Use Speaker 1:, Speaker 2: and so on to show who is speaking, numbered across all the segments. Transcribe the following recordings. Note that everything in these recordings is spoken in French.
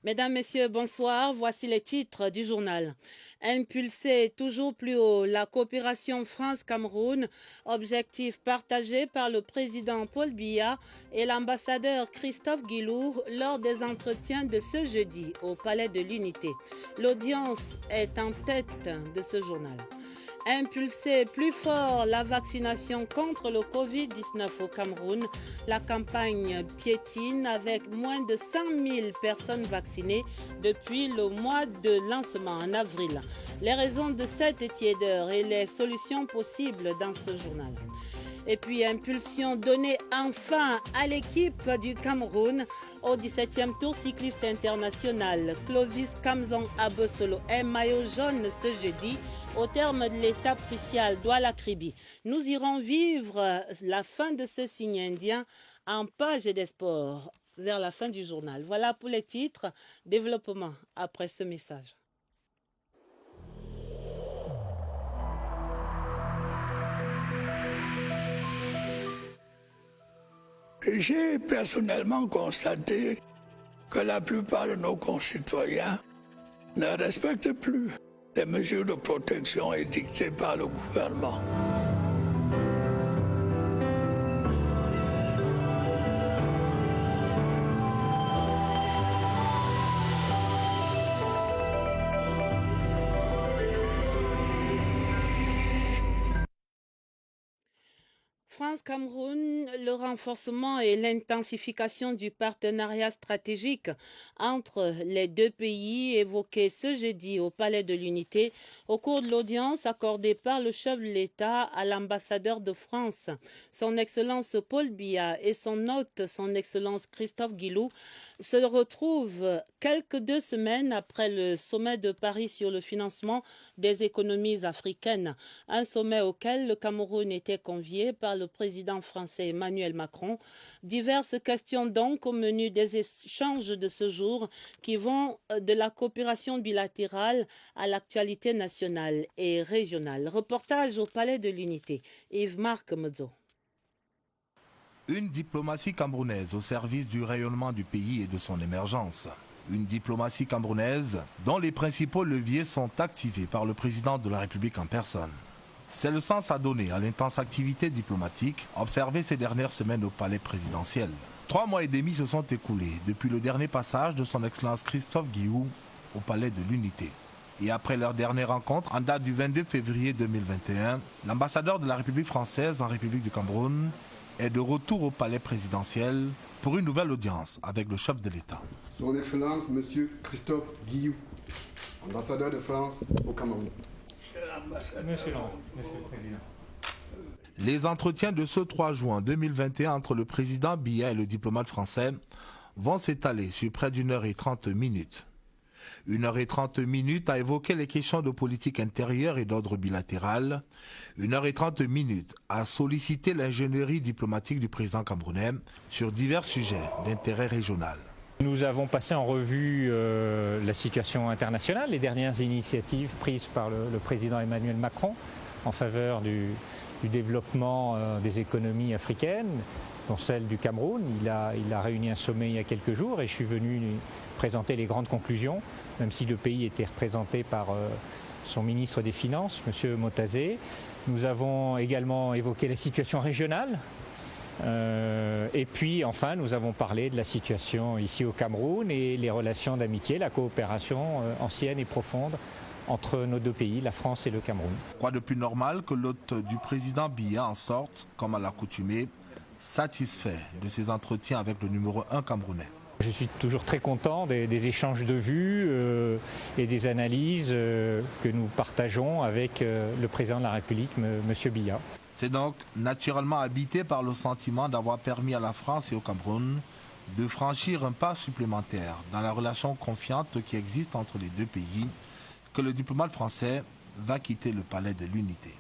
Speaker 1: Mesdames, Messieurs, bonsoir. Voici les titres du journal. Impulser toujours plus haut la coopération France-Cameroun, objectif partagé par le président Paul Biya et l'ambassadeur Christophe Guilloux lors des entretiens de ce jeudi au Palais de l'Unité. L'audience est en tête de ce journal. Impulser plus fort la vaccination contre le Covid-19 au Cameroun. La campagne piétine avec moins de 100 000 personnes vaccinées depuis le mois de lancement en avril. Les raisons de cette tiédeur et les solutions possibles dans ce journal. Et puis, impulsion donnée enfin à l'équipe du Cameroun au 17e tour cycliste international. Clovis Kamzon Abosolo est maillot jaune ce jeudi au terme de l'étape cruciale d'Ouala-Kribi. Nous irons vivre la fin de ce signe indien en page des sports vers la fin du journal. Voilà pour les titres. Développement après ce message.
Speaker 2: J'ai personnellement constaté que la plupart de nos concitoyens ne respectent plus les mesures de protection édictées par le gouvernement.
Speaker 1: France-Cameroun, le renforcement et l'intensification du partenariat stratégique entre les deux pays évoqués ce jeudi au Palais de l'Unité au cours de l'audience accordée par le chef de l'État à l'ambassadeur de France, son Excellence Paul Biya et son hôte, son Excellence Christophe Guilloux, se retrouvent quelques 2 semaines après le sommet de Paris sur le financement des économies africaines, un sommet auquel le Cameroun était convié par le président français Emmanuel Macron. Diverses questions donc au menu des échanges de ce jour qui vont de la coopération bilatérale à l'actualité nationale et régionale. Reportage au Palais de l'Unité. Yves-Marc Modzo.
Speaker 3: Une diplomatie camerounaise au service du rayonnement du pays et de son émergence. Une diplomatie camerounaise dont les principaux leviers sont activés par le président de la République en personne. C'est le sens à donner à l'intense activité diplomatique observée ces dernières semaines au palais présidentiel. 3 mois et demi se sont écoulés depuis le dernier passage de son Excellence Christophe Guilloux au palais de l'Unité. Et après leur dernière rencontre en date du 22 février 2021, l'ambassadeur de la République française en République du Cameroun est de retour au palais présidentiel pour une nouvelle audience avec le chef de l'État.
Speaker 4: Son Excellence, Monsieur Christophe Guilloux, ambassadeur de France au Cameroun.
Speaker 5: Monsieur le Président.
Speaker 3: Les entretiens de ce 3 juin 2021 entre le président Biya et le diplomate français vont s'étaler sur près d'1h30. 1h30 à évoquer les questions de politique intérieure et d'ordre bilatéral. 1h30 à solliciter l'ingénierie diplomatique du président camerounais sur divers sujets d'intérêt régional.
Speaker 5: Nous avons passé en revue la situation internationale, les dernières initiatives prises par le président Emmanuel Macron en faveur du développement des économies africaines, dont celle du Cameroun. Il a réuni un sommet il y a quelques jours et je suis venu lui présenter les grandes conclusions, même si le pays était représenté par son ministre des Finances, M. Motazé. Nous avons également évoqué la situation régionale. Et puis enfin nous avons parlé de la situation ici au Cameroun et les relations d'amitié, la coopération ancienne et profonde entre nos deux pays, la France et le Cameroun.
Speaker 3: Quoi de plus normal que l'hôte du président Biya en sorte, comme à l'accoutumée, satisfait de ses entretiens avec le numéro 1 camerounais.
Speaker 5: Je suis toujours très content des échanges de vues et des analyses que nous partageons avec le président de la République, M. Biya.
Speaker 3: C'est donc naturellement habité par le sentiment d'avoir permis à la France et au Cameroun de franchir un pas supplémentaire dans la relation confiante qui existe entre les deux pays que le diplomate français va quitter le palais de l'Unité.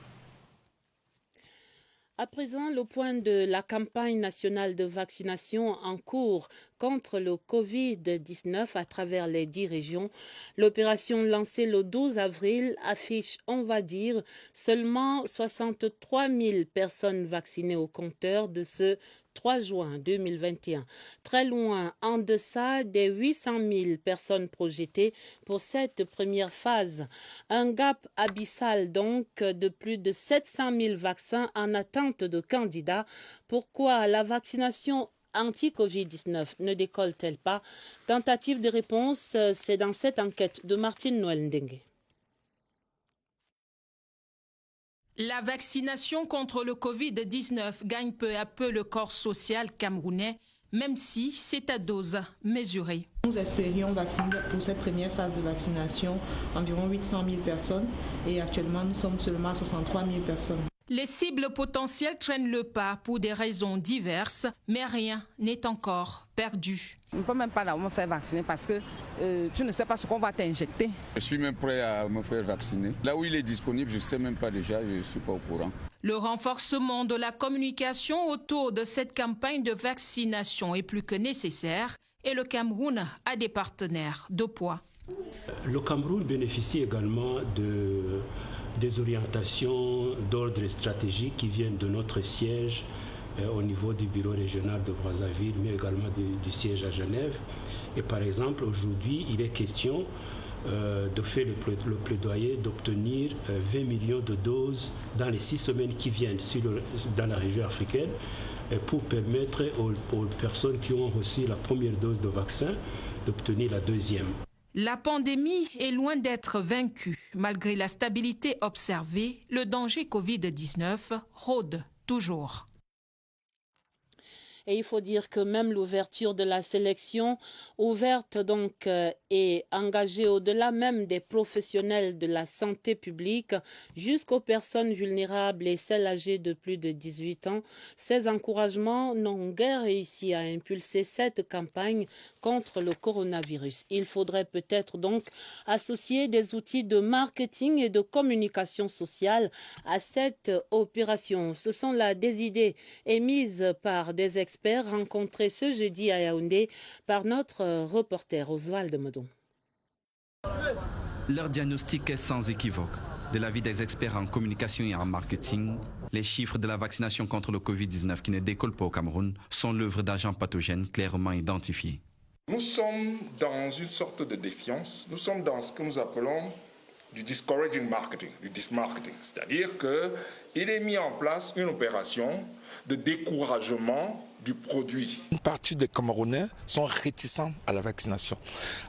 Speaker 1: À présent, le point de la campagne nationale de vaccination en cours contre le Covid-19 à travers les 10 régions. L'opération lancée le 12 avril affiche, on va dire, seulement 63 000 personnes vaccinées au compteur de ce 3 juin 2021, très loin en deçà des 800 000 personnes projetées pour cette première phase. Un gap abyssal donc de plus de 700 000 vaccins en attente de candidats. Pourquoi la vaccination anti-Covid-19 ne décolle-t-elle pas? Tentative de réponse, c'est dans cette enquête de Martine Noël Ndengue.
Speaker 6: La vaccination contre le Covid-19 gagne peu à peu le corps social camerounais, même si c'est à dose mesurée.
Speaker 7: Nous espérions vacciner pour cette première phase de vaccination environ 800 000 personnes et actuellement nous sommes seulement à 63 000 personnes.
Speaker 6: Les cibles potentielles traînent le pas pour des raisons diverses, mais rien n'est encore perdu.
Speaker 8: On ne peut même pas me faire vacciner parce que tu ne sais pas ce qu'on va t'injecter.
Speaker 9: Je suis même prêt à me faire vacciner. Là où il est disponible, je ne sais même pas déjà, je ne suis pas au courant.
Speaker 6: Le renforcement de la communication autour de cette campagne de vaccination est plus que nécessaire et le Cameroun a des partenaires de poids.
Speaker 10: Le Cameroun bénéficie également des orientations d'ordre stratégique qui viennent de notre siège au niveau du bureau régional de Brazzaville, mais également du siège à Genève. Et par exemple, aujourd'hui, il est question de faire le plaidoyer d'obtenir 20 millions de doses dans les 6 semaines qui viennent dans la région africaine pour permettre aux personnes qui ont reçu la première dose de vaccin d'obtenir la deuxième.
Speaker 6: La pandémie est loin d'être vaincue. Malgré la stabilité observée, le danger Covid-19 rôde toujours.
Speaker 1: Et il faut dire que même l'ouverture de la sélection, ouverte donc et engagée au-delà même des professionnels de la santé publique jusqu'aux personnes vulnérables et celles âgées de plus de 18 ans, ces encouragements n'ont guère réussi à impulser cette campagne contre le coronavirus. Il faudrait peut-être donc associer des outils de marketing et de communication sociale à cette opération. Ce sont là des idées émises par des experts rencontrés ce jeudi à Yaoundé par notre reporter Oswald Modon.
Speaker 11: Leur diagnostic est sans équivoque. De l'avis des experts en communication et en marketing, les chiffres de la vaccination contre le Covid-19 qui ne décollent pas au Cameroun sont l'œuvre d'agents pathogènes clairement identifiés.
Speaker 12: Nous sommes dans une sorte de défiance. Nous sommes dans ce que nous appelons du discouraging marketing, du dismarketing. C'est-à-dire qu'il est mis en place une opération de découragement du produit.
Speaker 13: Une partie des Camerounais sont réticents à la vaccination.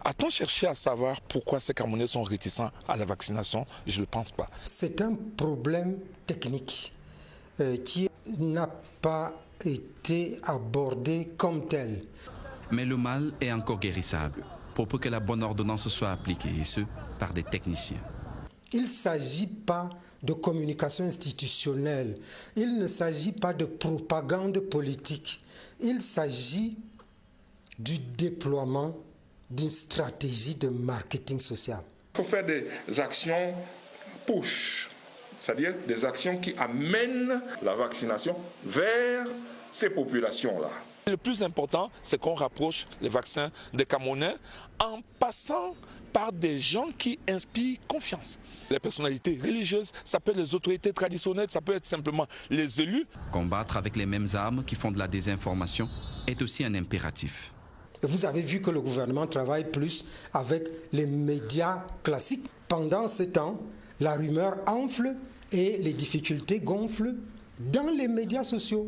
Speaker 13: A-t-on cherché à savoir pourquoi ces Camerounais sont réticents à la vaccination? Je ne le pense pas.
Speaker 14: C'est un problème technique qui n'a pas été abordé comme tel.
Speaker 11: Mais le mal est encore guérissable, pour peu que la bonne ordonnance soit appliquée, et ce, par des techniciens.
Speaker 14: Il ne s'agit pas de communication institutionnelle, il ne s'agit pas de propagande politique, il s'agit du déploiement d'une stratégie de marketing social.
Speaker 12: Il faut faire des actions push, c'est-à-dire des actions qui amènent la vaccination vers ces populations-là.
Speaker 13: Le plus important, c'est qu'on rapproche les vaccins des Camerounais en passant par des gens qui inspirent confiance. Les personnalités religieuses, ça peut être les autorités traditionnelles, ça peut être simplement les élus.
Speaker 11: Combattre avec les mêmes armes qui font de la désinformation est aussi un impératif.
Speaker 14: Vous avez vu que le gouvernement travaille plus avec les médias classiques. Pendant ce temps, la rumeur enfle et les difficultés gonflent dans les médias sociaux.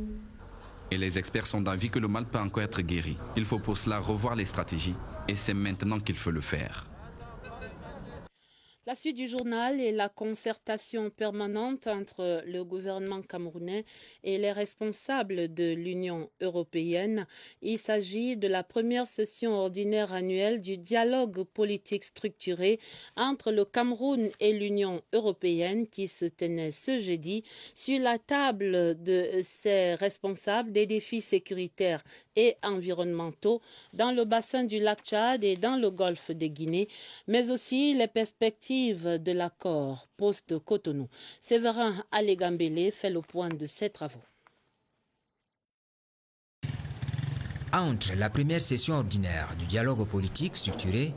Speaker 11: Et les experts sont d'avis que le mal peut encore être guéri. Il faut pour cela revoir les stratégies et c'est maintenant qu'il faut le faire.
Speaker 1: La suite du journal est la concertation permanente entre le gouvernement camerounais et les responsables de l'Union européenne. Il s'agit de la première session ordinaire annuelle du dialogue politique structuré entre le Cameroun et l'Union européenne qui se tenait ce jeudi. Sur la table de ces responsables, des défis sécuritaires et environnementaux dans le bassin du lac Tchad et dans le golfe de Guinée, mais aussi les perspectives de l'accord post-Cotonou. Séverin Alégambélé fait le point de ses travaux.
Speaker 15: Entre la première session ordinaire du dialogue politique structuré,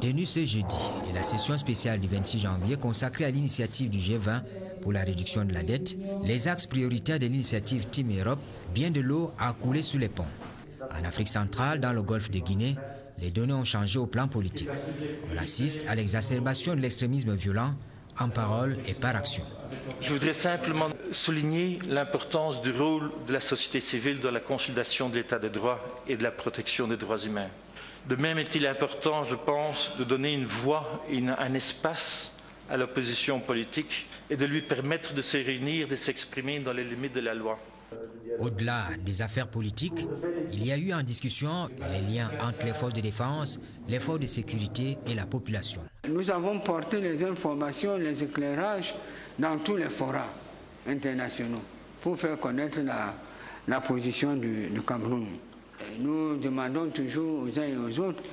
Speaker 15: tenue ce jeudi, et la session spéciale du 26 janvier consacrée à l'initiative du G20 Pour la réduction de la dette, les axes prioritaires de l'initiative Team Europe, bien de l'eau a coulé sous les ponts. En Afrique centrale, dans le golfe de Guinée, les données ont changé au plan politique. On assiste à l'exacerbation de l'extrémisme violent en parole et par action.
Speaker 16: Je voudrais simplement souligner l'importance du rôle de la société civile dans la consolidation de l'état de droit et de la protection des droits humains. De même est-il important, je pense, de donner une voix et un espace à l'opposition politique et de lui permettre de se réunir, de s'exprimer dans les limites de la loi.
Speaker 15: Au-delà des affaires politiques, il y a eu en discussion les liens entre les forces de défense, les forces de sécurité et la population.
Speaker 17: Nous avons porté les informations, les éclairages dans tous les forats internationaux pour faire connaître la position du Cameroun. Nous demandons toujours aux uns et aux autres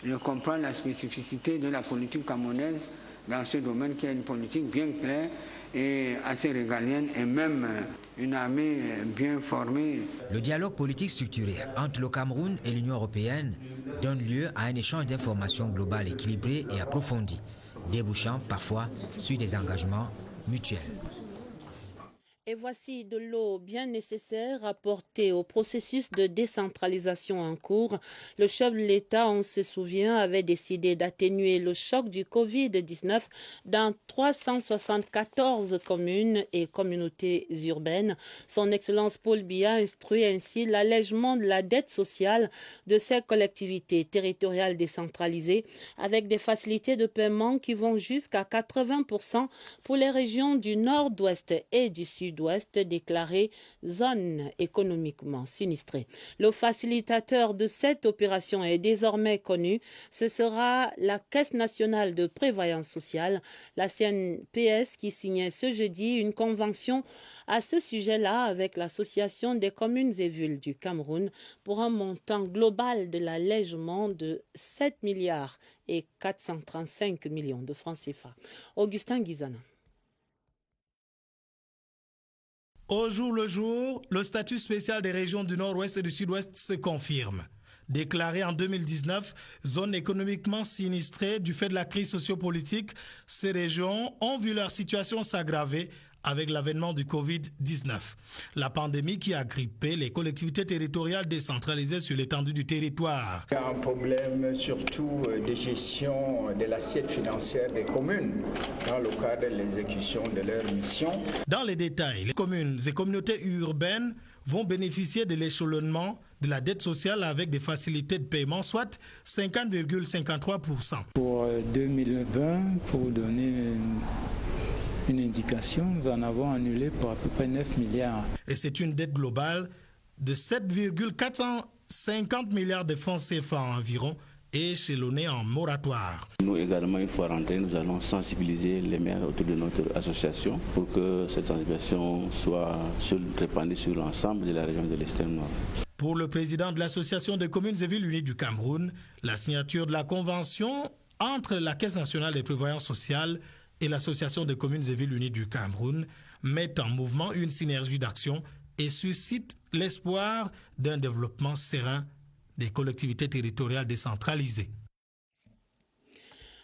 Speaker 17: de comprendre la spécificité de la politique camerounaise dans ce domaine qui est une politique bien claire et assez régalienne et même une armée bien formée.
Speaker 15: Le dialogue politique structuré entre le Cameroun et l'Union européenne donne lieu à un échange d'informations globales équilibré et approfondi, débouchant parfois sur des engagements mutuels.
Speaker 1: Et voici de l'eau bien nécessaire apportée au processus de décentralisation en cours. Le chef de l'État, on se souvient, avait décidé d'atténuer le choc du Covid-19 dans 374 communes et communautés urbaines. Son Excellence Paul Biya instruit ainsi l'allègement de la dette sociale de ces collectivités territoriales décentralisées avec des facilités de paiement qui vont jusqu'à 80% pour les régions du nord-ouest et du sud-ouest déclarées zones économiquement sinistrées. Le facilitateur de cette opération est désormais connu. Ce sera la Caisse nationale de prévoyance sociale, la CNPS, qui signait ce jeudi une convention à ce sujet-là avec l'Association des communes et villes du Cameroun pour un montant global de l'allègement de 7 milliards et 435 millions de francs CFA. Augustin Guizana.
Speaker 18: Au jour le jour, le statut spécial des régions du Nord-Ouest et du Sud-Ouest se confirme. Déclarées en 2019, zone économiquement sinistrée du fait de la crise sociopolitique, ces régions ont vu leur situation s'aggraver avec l'avènement du Covid-19. La pandémie qui a grippé les collectivités territoriales décentralisées sur l'étendue du territoire.
Speaker 19: Il y a un problème surtout de gestion de l'assiette financière des communes dans le cadre de l'exécution de leurs missions.
Speaker 18: Dans les détails, les communes et communautés urbaines vont bénéficier de l'échelonnement de la dette sociale avec des facilités de paiement, soit 50,53%.
Speaker 20: Pour 2020, pour donner une indication, nous en avons annulé pour à peu près 9 milliards.
Speaker 18: Et c'est une dette globale de 7,450 milliards de francs CFA environ, échelonnée en moratoire.
Speaker 21: Nous également, une fois rentrés, nous allons sensibiliser les maires autour de notre association pour que cette sensibilisation soit répandue sur l'ensemble de la région de l'extrême nord.
Speaker 18: Pour le président de l'Association des communes et villes unies du Cameroun, la signature de la convention entre la Caisse nationale de prévoyance sociale et l'Association des communes et villes unies du Cameroun met en mouvement une synergie d'action et suscite l'espoir d'un développement serein des collectivités territoriales décentralisées.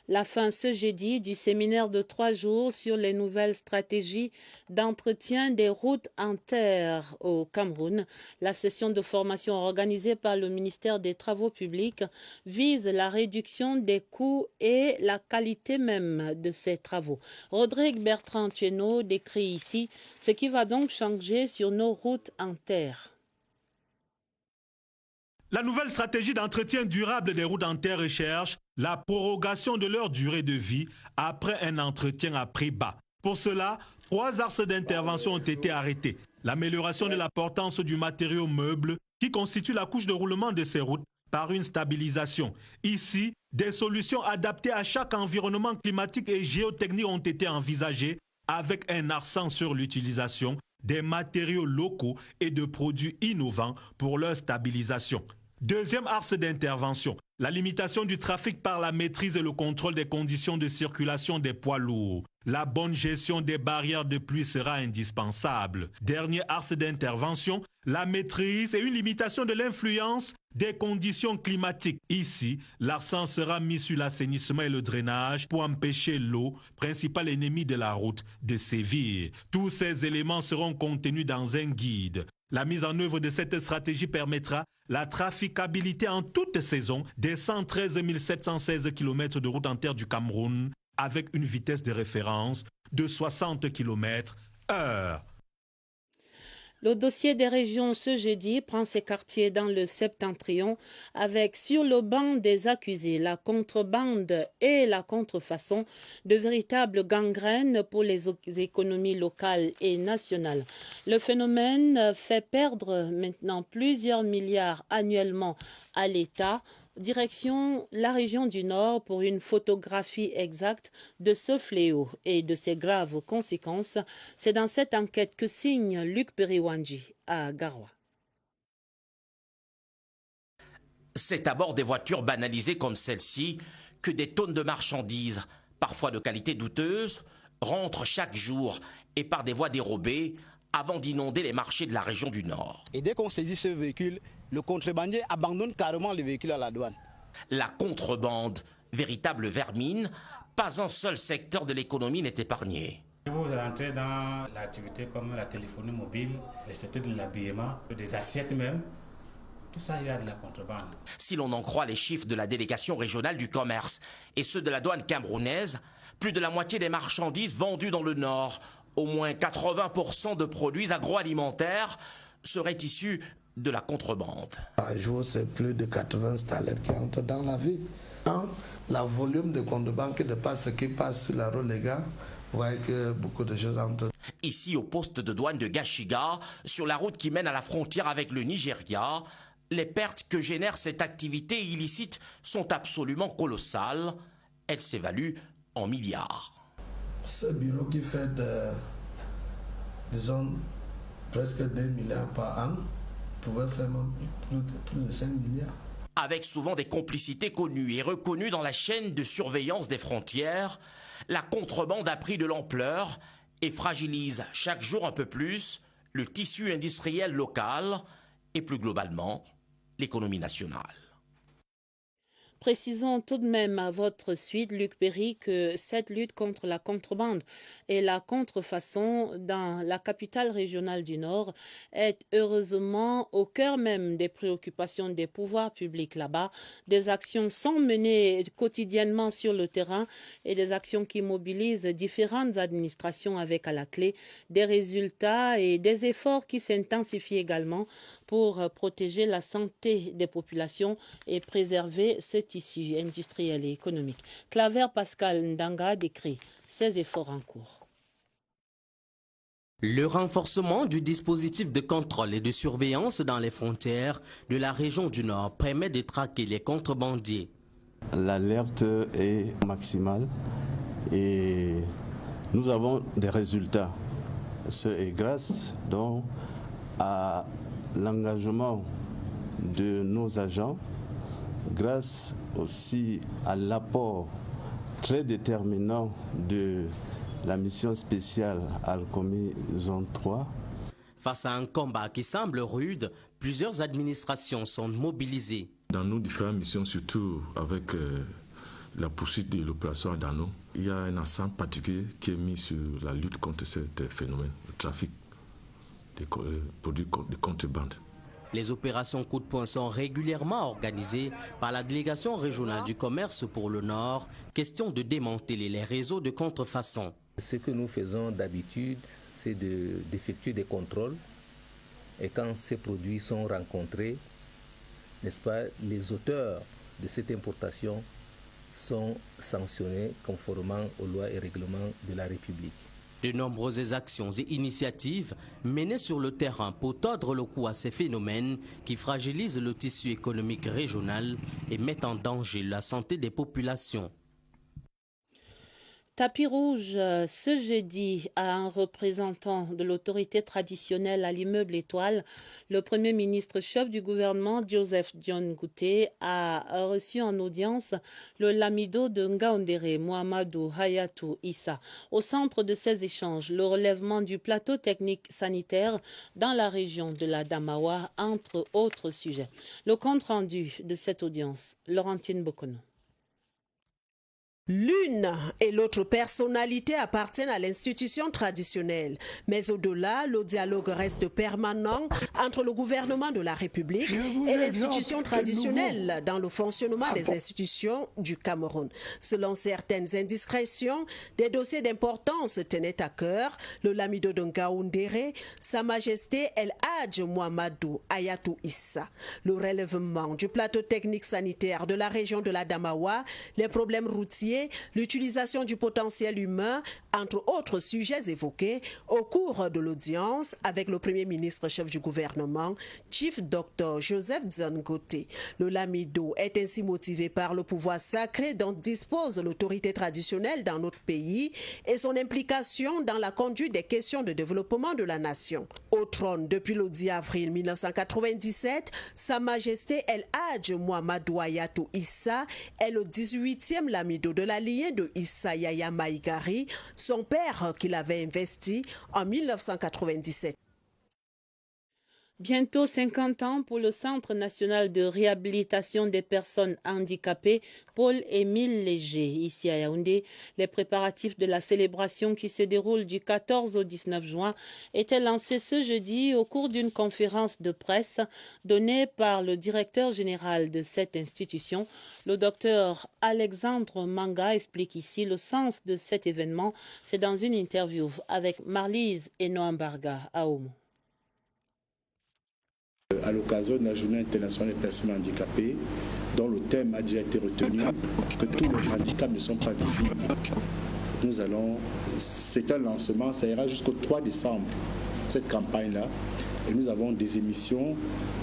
Speaker 1: La fin ce jeudi du séminaire de 3 jours sur les nouvelles stratégies d'entretien des routes en terre au Cameroun. La session de formation organisée par le ministère des Travaux publics vise la réduction des coûts et la qualité même de ces travaux. Rodrigue Bertrand-Tueno décrit ici ce qui va donc changer sur nos routes en terre.
Speaker 22: La nouvelle stratégie d'entretien durable des routes en terre recherche la prorogation de leur durée de vie après un entretien à prix bas. Pour cela, 3 axes d'intervention ont été arrêtés. L'amélioration de la portance du matériau meuble qui constitue la couche de roulement de ces routes par une stabilisation. Ici, des solutions adaptées à chaque environnement climatique et géotechnique ont été envisagées avec un accent sur l'utilisation des matériaux locaux et de produits innovants pour leur stabilisation. Deuxième axe d'intervention, la limitation du trafic par la maîtrise et le contrôle des conditions de circulation des poids lourds. La bonne gestion des barrières de pluie sera indispensable. Dernier axe d'intervention, la maîtrise et une limitation de l'influence des conditions climatiques. Ici, l'accent sera mis sur l'assainissement et le drainage pour empêcher l'eau, principal ennemi de la route, de sévir. Tous ces éléments seront contenus dans un guide. La mise en œuvre de cette stratégie permettra la traficabilité en toute saison des 113 716 km de route en terre du Cameroun avec une vitesse de référence de 60 km/h.
Speaker 1: Le dossier des régions ce jeudi prend ses quartiers dans le septentrion avec sur le banc des accusés la contrebande et la contrefaçon, de véritables gangrènes pour les économies locales et nationales. Le phénomène fait perdre maintenant plusieurs milliards annuellement à l'État. Direction la région du Nord pour une photographie exacte de ce fléau et de ses graves conséquences. C'est dans cette enquête que signe Luc Periwanji à Garoua.
Speaker 2: C'est à bord des voitures banalisées comme celle-ci que des tonnes de marchandises, parfois de qualité douteuse, rentrent chaque jour et par des voies dérobées avant d'inonder les marchés de la région du Nord.
Speaker 4: Et dès qu'on saisit ce véhicule, le contrebandier abandonne carrément le véhicule à la douane.
Speaker 2: La contrebande, véritable vermine, pas un seul secteur de l'économie n'est épargné.
Speaker 23: Vous rentrez dans l'activité comme la téléphonie mobile, le secteur de l'habillement, des assiettes même. Tout ça, il y a de la contrebande.
Speaker 2: Si l'on en croit les chiffres de la délégation régionale du commerce et ceux de la douane camerounaise, plus de la moitié des marchandises vendues dans le Nord, au moins 80% de produits agroalimentaires, seraient issus de la contrebande.
Speaker 24: Par jour, c'est plus de 80 stallettes qui entrent dans la ville. Quand le volume de contrebande qui dépasse ce qui passe sur la route légale, vous voyez que beaucoup de choses entrent.
Speaker 2: Ici, au poste de douane de Gashiga, sur la route qui mène à la frontière avec le Nigeria, les pertes que génère cette activité illicite sont absolument colossales. Elles s'évaluent en milliards.
Speaker 24: Ce bureau qui fait disons, presque 2 milliards par an, pouvait faire même plus de 5 milliards.
Speaker 2: Avec souvent des complicités connues et reconnues dans la chaîne de surveillance des frontières, la contrebande a pris de l'ampleur et fragilise chaque jour un peu plus le tissu industriel local et plus globalement l'économie nationale.
Speaker 1: Précisons tout de même à votre suite, Luc Perry, que cette lutte contre la contrebande et la contrefaçon dans la capitale régionale du Nord est heureusement au cœur même des préoccupations des pouvoirs publics là-bas. Des actions sont menées quotidiennement sur le terrain et des actions qui mobilisent différentes administrations avec à la clé des résultats et des efforts qui s'intensifient également pour protéger la santé des populations et préserver ce tissu industriel et économique. Claver Pascal Ndanga décrit ces efforts en cours.
Speaker 25: Le renforcement du dispositif de contrôle et de surveillance dans les frontières de la région du Nord permet de traquer les contrebandiers.
Speaker 21: L'alerte est maximale et nous avons des résultats. C'est grâce donc à l'engagement de nos agents, grâce aussi à l'apport très déterminant de la mission spéciale Alcomi Zone 3.
Speaker 25: Face à un combat qui semble rude, plusieurs administrations sont mobilisées.
Speaker 26: Dans nos différentes missions, surtout avec la poursuite de l'opération Adano, il y a un accent particulier qui est mis sur la lutte contre ce phénomène, le trafic des produits de contrebande.
Speaker 25: Les opérations coup de poing sont régulièrement organisées par la délégation régionale du commerce pour le Nord, question de démanteler les réseaux de contrefaçon.
Speaker 27: Ce que nous faisons d'habitude, c'est d'effectuer des contrôles et quand ces produits sont rencontrés, n'est-ce pas, les auteurs de cette importation sont sanctionnés conformément aux lois et règlements de la République.
Speaker 25: De nombreuses actions et initiatives menées sur le terrain pour tordre le cou à ces phénomènes qui fragilisent le tissu économique régional et mettent en danger la santé des populations.
Speaker 1: Tapis rouge ce jeudi à un représentant de l'autorité traditionnelle à l'immeuble Étoile. Le Premier ministre chef du gouvernement, Joseph John Ngouté, a reçu en audience le lamido de Ngaoundéré, Mohamedou Hayatou Issa. Au centre de ces échanges, le relèvement du plateau technique sanitaire dans la région de la Damawa, entre autres sujets. Le compte-rendu de cette audience, Laurentine Bokono.
Speaker 3: L'une et l'autre personnalité appartiennent à l'institution traditionnelle. Mais au-delà, le dialogue reste permanent entre le gouvernement de la République et l'institution traditionnelle dans le fonctionnement des institutions du Cameroun. Selon certaines indiscrétions, des dossiers d'importance tenaient à cœur le lamido de Ngaoundéré, Sa Majesté El Hadj Mohamedou Hayatou Issa, le relèvement du plateau technique sanitaire de la région de la Damawa, les problèmes routiers, l'utilisation du potentiel humain, entre autres sujets évoqués au cours de l'audience avec le Premier ministre chef du gouvernement, Chief Dr Joseph John Ngouté. Le lamido est ainsi motivé par le pouvoir sacré dont dispose l'autorité traditionnelle dans notre pays et son implication dans la conduite des questions de développement de la nation. Au trône depuis le 10 avril 1997, Sa Majesté El Hadj Mohamedou Hayatou Issa est le 18e lamido de la lignée de Issa Yaya Maïgari, son père qui l'avait investi en 1997.
Speaker 1: Bientôt 50 ans pour le Centre national de réhabilitation des personnes handicapées Paul-Émile Léger. Ici à Yaoundé, les préparatifs de la célébration qui se déroule du 14 au 19 juin étaient lancés ce jeudi au cours d'une conférence de presse donnée par le directeur général de cette institution. Le docteur Alexandre Manga explique ici le sens de cet événement. C'est dans une interview avec Marlise et Noam Barga à Omo.
Speaker 5: À l'occasion de la Journée internationale des personnes handicapées, dont le thème a déjà été retenu, que tous les handicaps ne sont pas visibles. C'est un lancement, ça ira jusqu'au 3 décembre, cette campagne-là. Et nous avons des émissions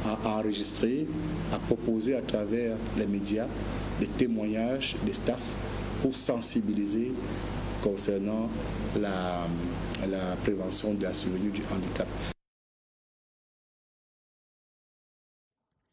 Speaker 5: à enregistrer, à proposer à travers les médias, des témoignages des staffs pour sensibiliser concernant la prévention de la survenue du handicap.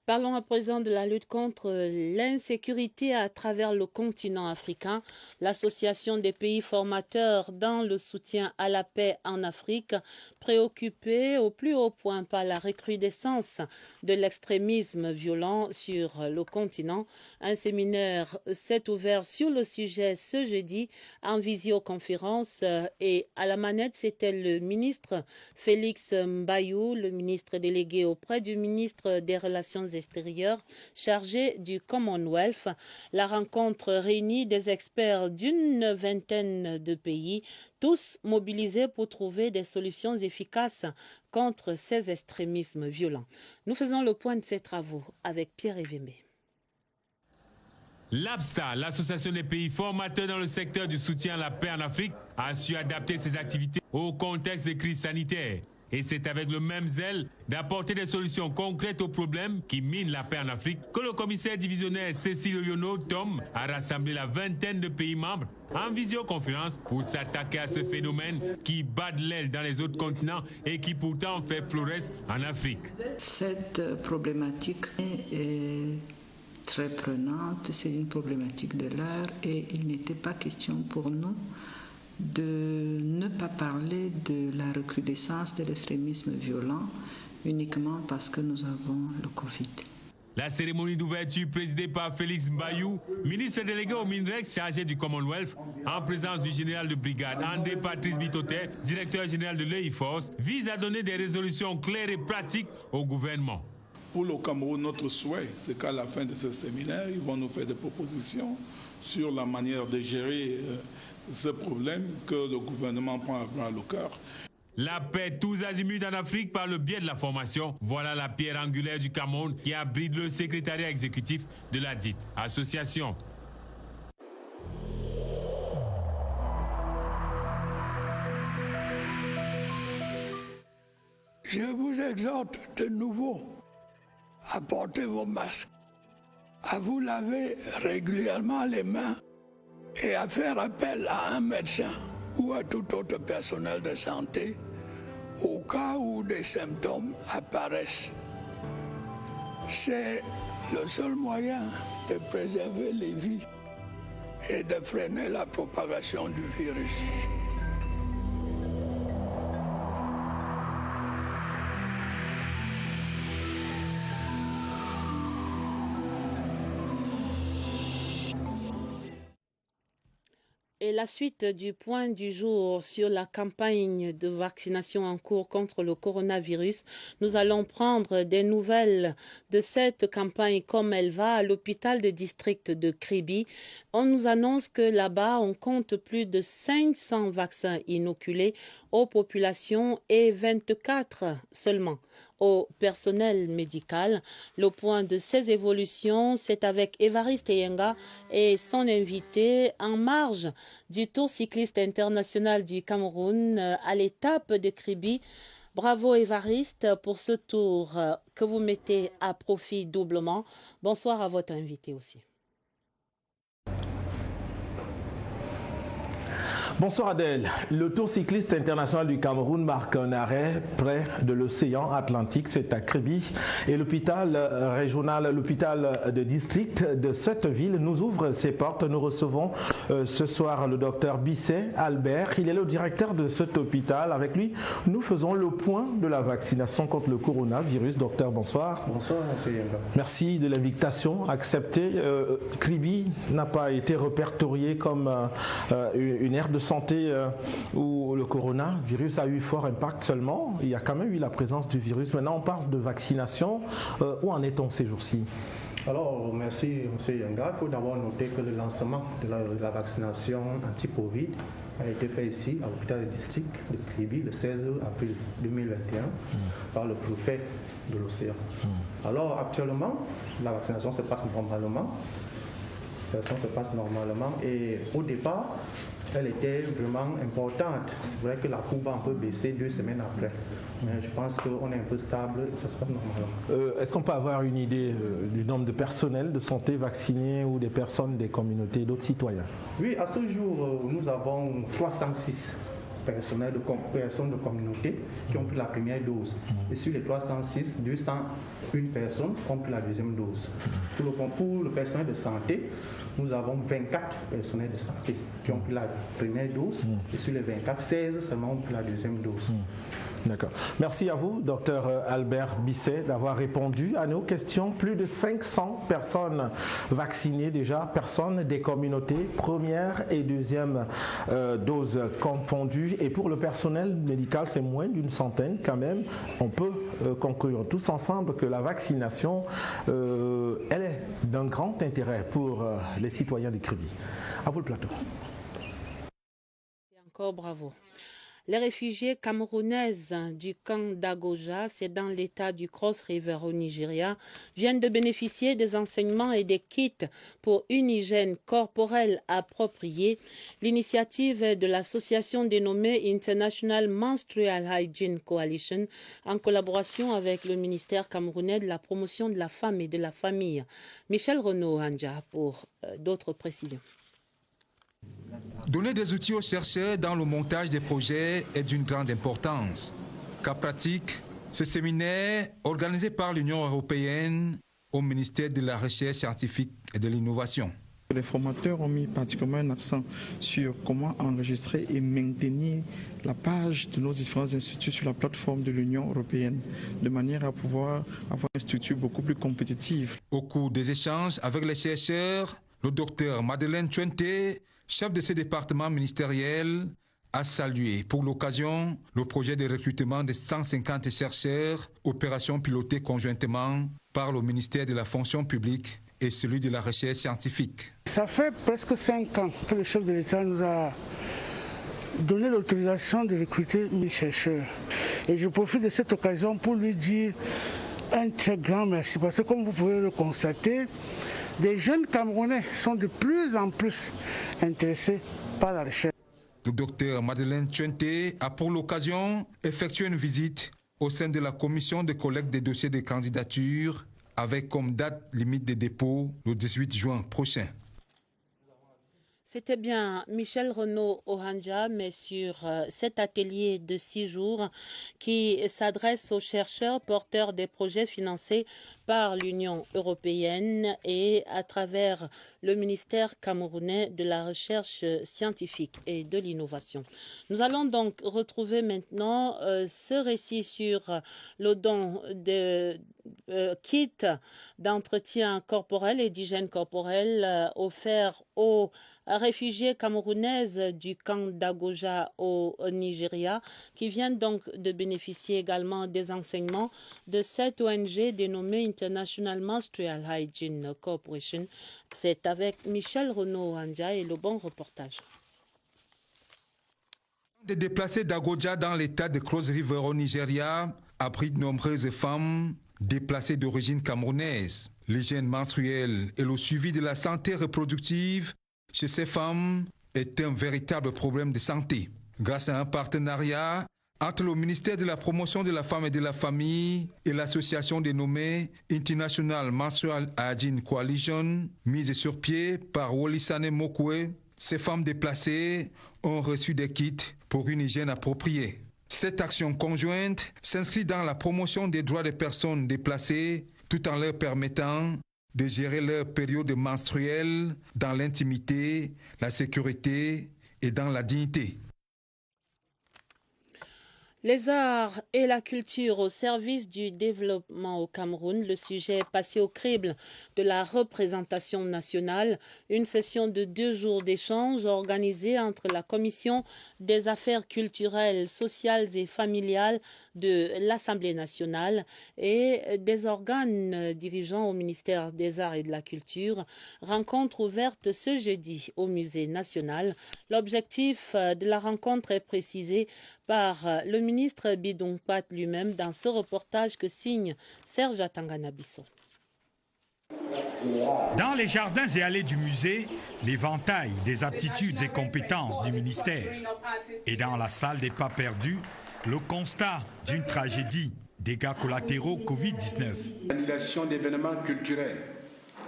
Speaker 1: Parlons à présent de la lutte contre l'insécurité à travers le continent africain. L'Association des pays formateurs dans le soutien à la paix en Afrique, préoccupée au plus haut point par la recrudescence de l'extrémisme violent sur le continent. Un séminaire s'est ouvert sur le sujet ce jeudi en visioconférence et à la manette, c'était le ministre Félix Mbayou, le ministre délégué auprès du ministre des Relations extérieures chargé du Commonwealth. La rencontre réunit des experts d'une vingtaine de pays, tous mobilisés pour trouver des solutions efficaces contre ces extrémismes violents. Nous faisons le point de ces travaux avec Pierre Evemé.
Speaker 6: L'APSA, l'Association des pays formateurs dans le secteur du soutien à la paix en Afrique, a su adapter ses activités au contexte de crise sanitaire. Et c'est avec le même zèle d'apporter des solutions concrètes aux problèmes qui minent la paix en Afrique que le commissaire divisionnaire Cécile Oyono Tom a rassemblé la vingtaine de pays membres en visioconférence pour s'attaquer à ce phénomène qui bat de l'aile dans les autres continents et qui pourtant fait florès en Afrique.
Speaker 7: Cette problématique est très prenante, c'est une problématique de l'heure et il n'était pas question pour nous de ne pas parler de la recrudescence de l'extrémisme violent uniquement parce que nous avons le Covid.
Speaker 6: La cérémonie d'ouverture présidée par Félix Mbayou, ministre délégué au MINREX chargé du Commonwealth, en présence du général de brigade André Patrice Bitotet, directeur général de l'EIFORCE, vise à donner des résolutions claires et pratiques au gouvernement.
Speaker 8: Pour le Cameroun, notre souhait, c'est qu'à la fin de ce séminaire, ils vont nous faire des propositions sur la manière de gérer ce problème que le gouvernement prend à bras le cœur.
Speaker 6: La paix tous azimuts en Afrique par le biais de la formation, voilà la pierre angulaire du Cameroun qui abrite le secrétariat exécutif de la dite association.
Speaker 9: Je vous exhorte de nouveau à porter vos masques, à vous laver régulièrement les mains et à faire appel à un médecin ou à tout autre personnel de santé au cas où des symptômes apparaissent. C'est le seul moyen de préserver les vies et de freiner la propagation du virus.
Speaker 1: Et la suite du point du jour sur la campagne de vaccination en cours contre le coronavirus. Nous allons prendre des nouvelles de cette campagne comme elle va à l'hôpital de district de Kribi. On nous annonce que là-bas, on compte plus de 500 vaccins inoculés aux populations et 24 seulement au personnel médical. Le point de ces évolutions, c'est avec Évariste Yenga et son invité en marge du Tour cycliste international du Cameroun à l'étape de Kribi. Bravo Évariste pour ce tour que vous mettez à profit doublement. Bonsoir à votre invité aussi.
Speaker 10: Bonsoir Adèle. Le Tour cycliste international du Cameroun marque un arrêt près de l'océan Atlantique, c'est à Kribi. Et l'hôpital régional, l'hôpital de district de cette ville nous ouvre ses portes. Nous recevons ce soir le docteur Bisset Albert. Il est le directeur de cet hôpital. Avec lui, nous faisons le point de la vaccination contre le coronavirus. Docteur, bonsoir.
Speaker 11: Bonsoir, monsieur Yenga.
Speaker 10: Merci de l'invitation acceptée. Kribi n'a pas été répertorié comme une aire de santé où le coronavirus a eu fort impact seulement. Il y a quand même eu la présence du virus. Maintenant, on parle de vaccination. Où en est-on ces jours-ci?
Speaker 11: Alors, merci M. Yenga. Il faut d'abord noter que le lancement de la vaccination anti-Covid a été fait ici, à l'hôpital de district de Kribi, le 16 avril 2021, par le préfet de l'océan. Alors, actuellement, la vaccination se passe normalement. Et au départ, elle était vraiment importante. C'est vrai que la courbe a un peu baissé 2 semaines après. Mais je pense qu'on est un peu stable et ça se passe normalement.
Speaker 10: Est-ce qu'on peut avoir une idée du nombre de personnels de santé vaccinés ou des personnes des communautés, d'autres citoyens?
Speaker 11: Oui, à ce jour, nous avons 306 personnes de communauté qui ont pris la première dose. Et sur les 306, 201 personnes ont pris la deuxième dose. Pour le personnel de santé, nous avons 24 personnels de santé qui ont pris la première dose. Et sur les 24, 16 seulement ont pris la deuxième dose.
Speaker 10: D'accord. Merci à vous, docteur Albert Bisset, d'avoir répondu à nos questions. Plus de 500 personnes vaccinées déjà, personnes des communautés, première et deuxième dose confondues. Et pour le personnel médical, c'est moins d'une centaine quand même. On peut conclure tous ensemble que la vaccination, elle est d'un grand intérêt pour les citoyens de Kribi. À vous le plateau.
Speaker 1: Et encore bravo. Les réfugiés camerounaises du camp d'Agoja, c'est dans l'état du Cross River au Nigeria, viennent de bénéficier des enseignements et des kits pour une hygiène corporelle appropriée. L'initiative est de l'association dénommée International Menstrual Hygiene Coalition en collaboration avec le ministère camerounais de la promotion de la femme et de la famille. Michel Renaud-Hanja pour d'autres précisions.
Speaker 12: Donner des outils aux chercheurs dans le montage des projets est d'une grande importance. Cas pratique, ce séminaire, organisé par l'Union européenne au ministère de la Recherche scientifique et de l'Innovation.
Speaker 13: Les formateurs ont mis particulièrement un accent sur comment enregistrer et maintenir la page de nos différents instituts sur la plateforme de l'Union européenne, de manière à pouvoir avoir une structure beaucoup plus compétitive.
Speaker 12: Au cours des échanges avec les chercheurs, le docteur Madeleine Chuente, chef de ce département ministériel, a salué pour l'occasion le projet de recrutement de 150 chercheurs, opération pilotée conjointement par le ministère de la fonction publique et celui de la recherche scientifique.
Speaker 14: Ça fait presque 5 ans que le chef de l'État nous a donné l'autorisation de recruter 1000 chercheurs. Et je profite de cette occasion pour lui dire un très grand merci, parce que comme vous pouvez le constater, des jeunes Camerounais sont de plus en plus intéressés par la recherche.
Speaker 12: Le docteur Madeleine Chuente a pour l'occasion effectué une visite au sein de la commission de collecte des dossiers de candidature avec comme date limite de dépôt le 18 juin prochain.
Speaker 1: C'était bien Michel Renaud-Ohanja, mais sur cet atelier de 6 jours qui s'adresse aux chercheurs porteurs des projets financés par l'Union européenne et à travers le ministère camerounais de la recherche scientifique et de l'innovation. Nous allons donc retrouver maintenant ce récit sur le don de kits d'entretien corporel et d'hygiène corporelle offerts aux réfugiés camerounaises du camp d'Agoja au Nigeria, qui viennent donc de bénéficier également des enseignements de cette ONG dénommée International Menstrual Hygiene Corporation. C'est avec Michel Renaud-Ohanja et le bon reportage.
Speaker 12: Des déplacés d'Agoja dans l'état de Cross River au Nigeria abritent de nombreuses femmes déplacées d'origine camerounaise. L'hygiène menstruelle et le suivi de la santé reproductive chez ces femmes est un véritable problème de santé. Grâce à un partenariat entre le ministère de la Promotion de la Femme et de la Famille et l'association dénommée International Menstrual Hygiene Coalition, mise sur pied par Wolisane Mokwe, ces femmes déplacées ont reçu des kits pour une hygiène appropriée. Cette action conjointe s'inscrit dans la promotion des droits des personnes déplacées tout en leur permettant de gérer leur période menstruelle dans l'intimité, la sécurité et dans la dignité.
Speaker 1: Les arts et la culture au service du développement au Cameroun, le sujet est passé au crible de la représentation nationale, une session de 2 jours d'échange organisée entre la Commission des affaires culturelles, sociales et familiales de l'Assemblée nationale et des organes dirigeants au ministère des Arts et de la Culture. Rencontre ouverte ce jeudi au Musée national. L'objectif de la rencontre est précisé par le ministre Bidong Pat lui-même dans ce reportage que signe Serge Atangana-Bissot.
Speaker 15: Dans les jardins et allées du musée, l'éventail des aptitudes et compétences du ministère. Et dans la salle des pas perdus, le constat d'une tragédie, dégâts collatéraux Covid-19.
Speaker 16: Annulation d'événements culturels,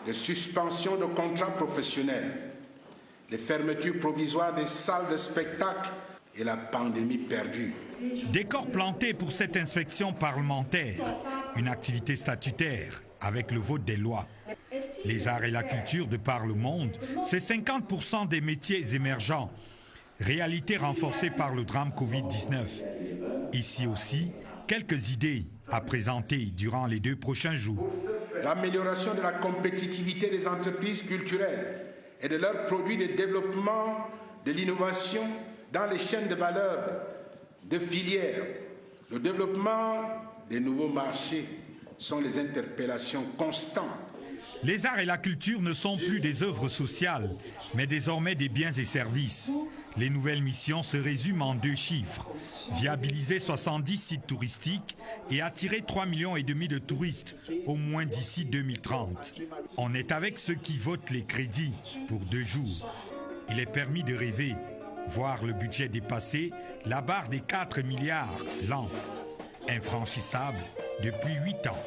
Speaker 16: de suspension de contrats professionnels, les fermetures provisoires des salles de spectacle et la pandémie perdue.
Speaker 15: Décor planté pour cette inspection parlementaire, une activité statutaire avec le vote des lois. Les arts et la culture de par le monde, c'est 50% des métiers émergents. Réalité renforcée par le drame Covid-19. Ici aussi, quelques idées à présenter durant les 2 prochains jours.
Speaker 16: L'amélioration de la compétitivité des entreprises culturelles et de leurs produits de développement de l'innovation dans les chaînes de valeur de filières. Le développement des nouveaux marchés sont les interpellations constantes.
Speaker 15: Les arts et la culture ne sont plus des œuvres sociales, mais désormais des biens et services. Les nouvelles missions se résument en 2 chiffres. Viabiliser 70 sites touristiques et attirer 3,5 millions de touristes, au moins d'ici 2030. On est avec ceux qui votent les crédits pour 2 jours. Il est permis de rêver, voir le budget dépasser la barre des 4 milliards l'an. Infranchissable depuis 8 ans.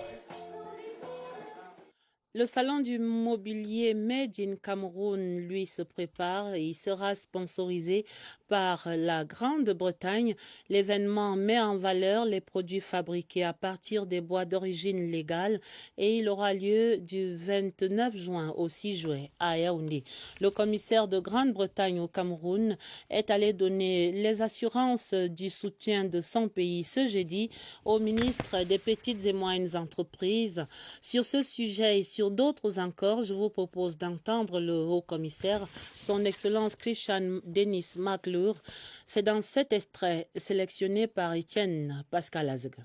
Speaker 1: Le salon du mobilier Made in Cameroun, lui, se prépare et il sera sponsorisé par la Grande-Bretagne. L'événement met en valeur les produits fabriqués à partir des bois d'origine légale et il aura lieu du 29 juin au 6 juillet à Yaoundé. Le commissaire de Grande-Bretagne au Cameroun est allé donner les assurances du soutien de son pays ce jeudi au ministre des Petites et Moyennes Entreprises. Sur ce sujet et sur d'autres encore, je vous propose d'entendre le haut-commissaire, son Excellence Christian Denis McClure. C'est dans cet extrait sélectionné par Étienne Pascal Azeg.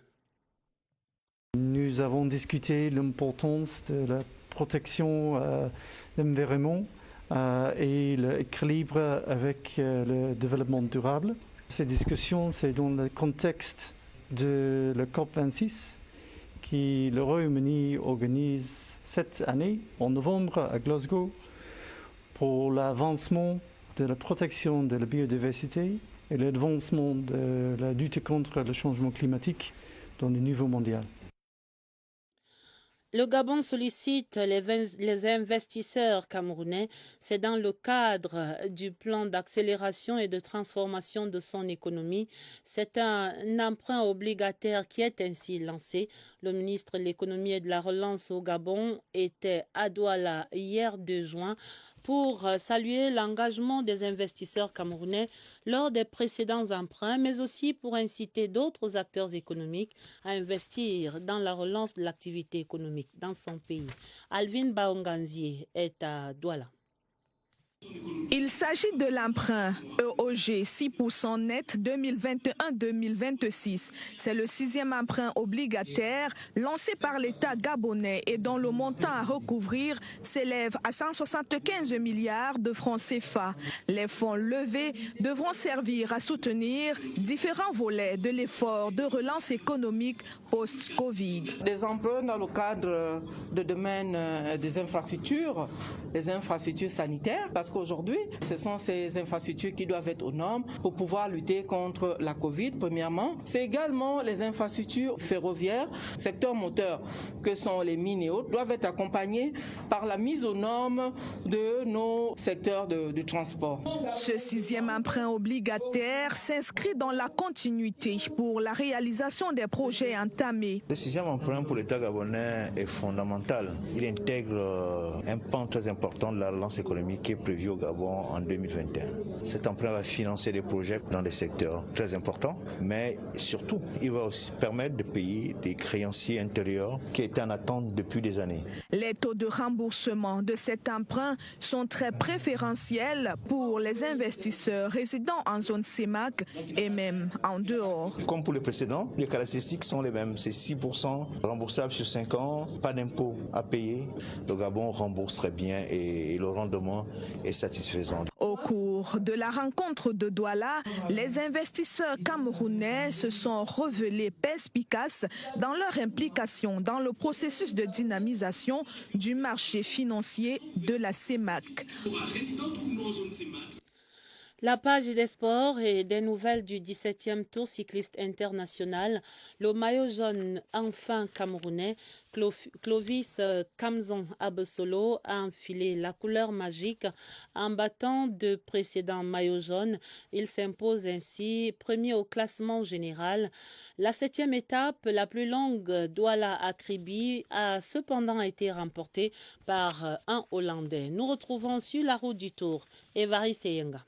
Speaker 17: Nous avons discuté l'importance de la protection de l'environnement et l'équilibre avec le développement durable. Ces discussions, c'est dans le contexte de la COP26 que le Royaume-Uni organise cette année, en novembre, à Glasgow, pour l'avancement de la protection de la biodiversité et l'avancement de la lutte contre le changement climatique dans le niveau mondial.
Speaker 1: Le Gabon sollicite les investisseurs camerounais. C'est dans le cadre du plan d'accélération et de transformation de son économie. C'est un emprunt obligataire qui est ainsi lancé. Le ministre de l'économie et de la relance au Gabon était à Douala hier 2 juin pour saluer l'engagement des investisseurs camerounais lors des précédents emprunts, mais aussi pour inciter d'autres acteurs économiques à investir dans la relance de l'activité économique dans son pays. Alvin Baonganzie est à Douala.
Speaker 4: Il s'agit de l'emprunt EOG 6% net 2021-2026. C'est le 6e emprunt obligataire lancé par l'État gabonais et dont le montant à recouvrir s'élève à 175 milliards de francs CFA. Les fonds levés devront servir à soutenir différents volets de l'effort de relance économique post-Covid.
Speaker 18: Des emprunts dans le cadre de domaine des infrastructures, les infrastructures sanitaires, parce qu'aujourd'hui, ce sont ces infrastructures qui doivent être aux normes pour pouvoir lutter contre la Covid, premièrement. C'est également les infrastructures ferroviaires, secteur moteur, que sont les mines et autres, doivent être accompagnées par la mise aux normes de nos secteurs de transport.
Speaker 4: Ce 6e emprunt obligataire s'inscrit dans la continuité pour la réalisation des projets entamés.
Speaker 19: Le 6e emprunt pour l'État gabonais est fondamental. Il intègre un pan très important de la relance économique qui est prévu au Gabon en 2021. Cet emprunt va financer des projets dans des secteurs très importants, mais surtout, il va aussi permettre de payer des créanciers intérieurs qui étaient en attente depuis des années.
Speaker 4: Les taux de remboursement de cet emprunt sont très préférentiels pour les investisseurs résidant en zone CEMAC et même en dehors.
Speaker 19: Comme pour les précédents, les caractéristiques sont les mêmes. C'est 6% remboursable sur 5 ans, pas d'impôt à payer. Le Gabon rembourse très bien et le rendement est satisfaisant.
Speaker 4: Au cours de la rencontre de Douala, les investisseurs camerounais se sont révélés perspicaces dans leur implication dans le processus de dynamisation du marché financier de la CEMAC.
Speaker 1: La page des sports et des nouvelles du 17e Tour cycliste international. Le maillot jaune enfin camerounais, Clovis Kamzon Abesolo, a enfilé la couleur magique en battant de précédents maillots jaunes. Il s'impose ainsi premier au classement général. La 7e étape, la plus longue, Douala-Akribi, a cependant été remportée par un Hollandais. Nous retrouvons sur la route du Tour Évariste Yenga.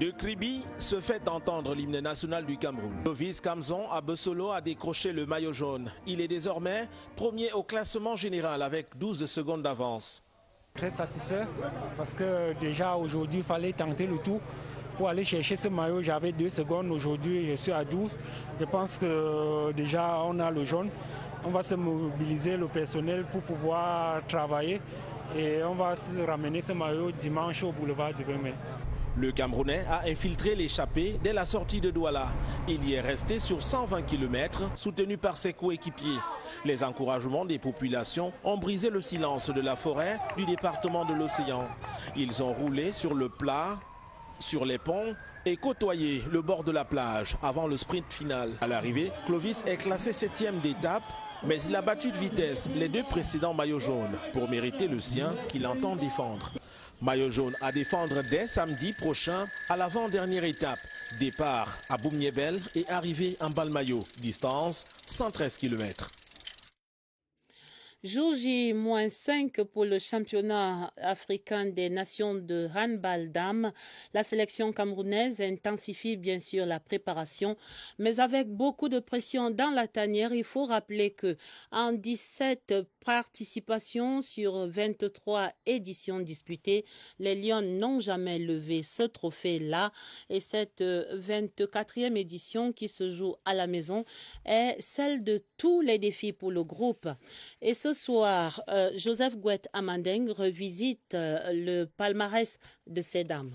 Speaker 20: De Kribi se fait entendre l'hymne national du Cameroun. Clovis Kamzon Abesolo a décroché le maillot jaune. Il est désormais premier au classement général avec 12 secondes d'avance.
Speaker 22: Très satisfait parce que déjà aujourd'hui il fallait tenter le tout pour aller chercher ce maillot. J'avais 2 secondes, aujourd'hui je suis à 12. Je pense que déjà on a le jaune. On va se mobiliser le personnel pour pouvoir travailler. Et on va se ramener ce maillot dimanche au boulevard du 20 mai.
Speaker 20: Le Camerounais a infiltré l'échappée dès la sortie de Douala. Il y est resté sur 120 km, soutenu par ses coéquipiers. Les encouragements des populations ont brisé le silence de la forêt du département de l'Océan. Ils ont roulé sur le plat, sur les ponts et côtoyé le bord de la plage avant le sprint final. À l'arrivée, Clovis est classé 7e d'étape. Mais il a battu de vitesse les 2 précédents maillots jaunes pour mériter le sien qu'il entend défendre. Maillot jaune à défendre dès samedi prochain à l'avant-dernière étape. Départ à Boumniebel et arrivée en Balmayo. Distance 113 km.
Speaker 1: Jour J-5 pour le championnat africain des nations de handball dames. La sélection camerounaise intensifie bien sûr la préparation, mais avec beaucoup de pression dans la tanière. Il faut rappeler que en 17 participations sur 23 éditions disputées, les Lions n'ont jamais levé ce trophée-là. Et cette 24e édition qui se joue à la maison est celle de tous les défis pour le groupe. Et ce soir, Joseph Gouet Amandeng revisite le palmarès de ces dames.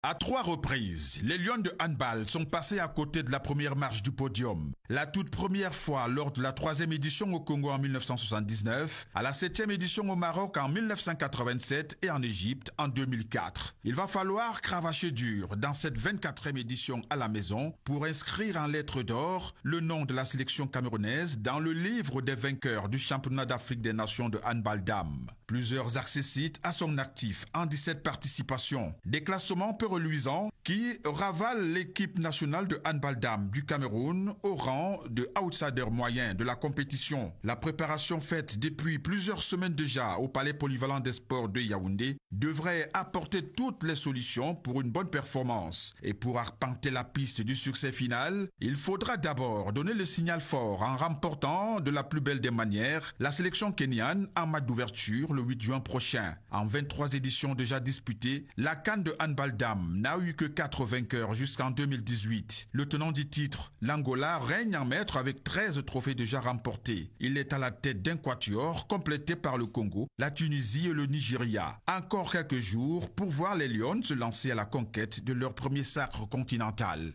Speaker 2: À 3 reprises, les Lions de handball sont passés à côté de la première marche du podium. La toute première fois lors de la 3e édition au Congo en 1979, à la 7e édition au Maroc en 1987 et en Égypte en 2004. Il va falloir cravacher dur dans cette 24e édition à la maison pour inscrire en lettres d'or le nom de la sélection camerounaise dans le livre des vainqueurs du championnat d'Afrique des nations de handball dames. Plusieurs accessites à son actif en 17 participations. Des classements peu reluisants qui ravalent l'équipe nationale de handball dames du Cameroun au rang de outsider moyen de la compétition. La préparation faite depuis plusieurs semaines déjà au Palais polyvalent des sports de Yaoundé devrait apporter toutes les solutions pour une bonne performance. Et pour arpenter la piste du succès final, il faudra d'abord donner le signal fort en remportant de la plus belle des manières la sélection kenyane en match d'ouverture le 8 juin prochain. En 23 éditions déjà disputées, la CAN de handball dame n'a eu que 4 vainqueurs jusqu'en 2018. Le tenant du titre, l'Angola, règne en maître avec 13 trophées déjà remportés. Il est à la tête d'un quatuor complété par le Congo, la Tunisie et le Nigeria. Encore quelques jours pour voir les Lions se lancer à la conquête de leur premier sacre continental.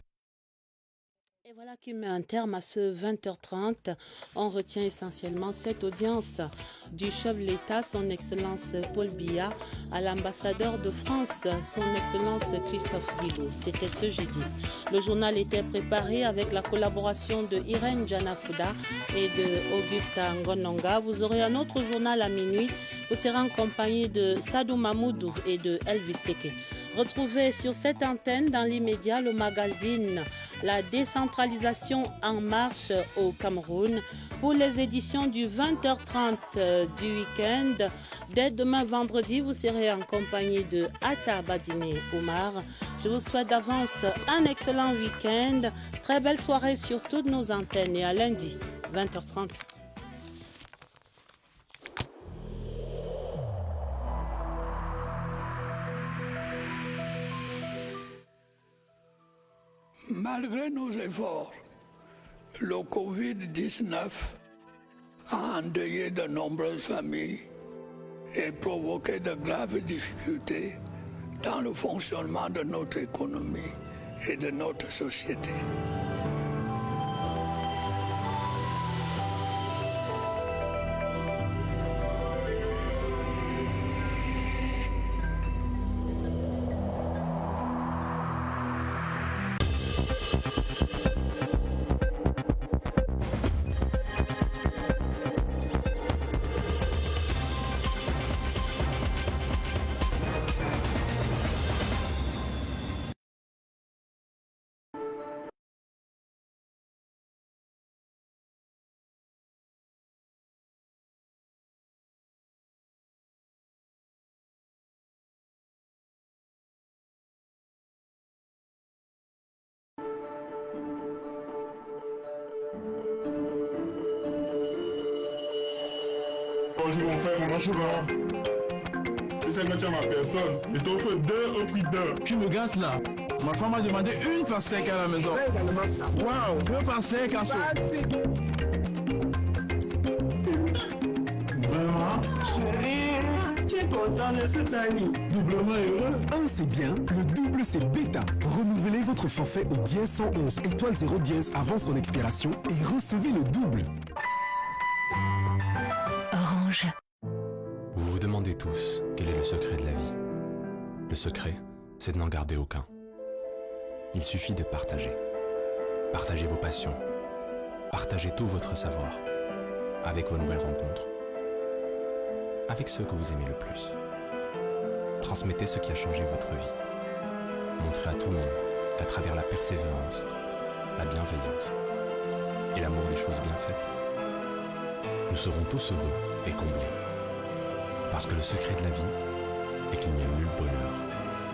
Speaker 1: Et voilà qui met un terme à ce 20h30. On retient essentiellement cette audience du chef de l'État, son Excellence Paul Biya, à l'ambassadeur de France, son Excellence Christophe Guillo. C'était ce jeudi. Le journal était préparé avec la collaboration de Irène Janafouda et de Augusta Ngononga. Vous aurez un autre journal à minuit. Vous serez en compagnie de Sadou Mamoudou et de Elvis Teke. Retrouvez sur cette antenne dans l'immédiat le magazine La décentralisation en marche au Cameroun pour les éditions du 20h30 du week-end. Dès demain vendredi, vous serez en compagnie de Atta Badine Oumar. Je vous souhaite d'avance un excellent week-end. Très belle soirée sur toutes nos antennes et à lundi, 20h30.
Speaker 9: Malgré nos efforts, le Covid-19 a endeuillé de nombreuses familles et provoqué de graves difficultés dans le fonctionnement de notre économie et de notre société.
Speaker 21: Bonjour mon frère, bonjour. Tu sais que tu as ma personne. Je t'offre 2 au prix d'1.
Speaker 23: Tu me gâtes là. Ma femme m'a demandé une pastèque à la maison. Waouh, 2 pastèques à ça. Vraiment? Chérie, tu es content de cette année. Doublement heureux.
Speaker 24: 1 c'est bien, le double c'est bêta. Renouvelez votre forfait au dièse 111 étoile 0 dièse avant son expiration et recevez le double.
Speaker 25: Orange. Vous vous demandez tous quel est le secret de la vie. Le secret, c'est de n'en garder aucun. Il suffit de partager. Partagez vos passions. Partagez tout votre savoir. Avec vos nouvelles rencontres. Avec ceux que vous aimez le plus. Transmettez ce qui a changé votre vie. Montrez à tout le monde qu'à travers la persévérance, la bienveillance et l'amour des choses bien faites, nous serons tous heureux et comblés. Parce que le secret de la vie est qu'il n'y a nul bonheur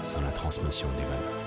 Speaker 25: sans la transmission des valeurs.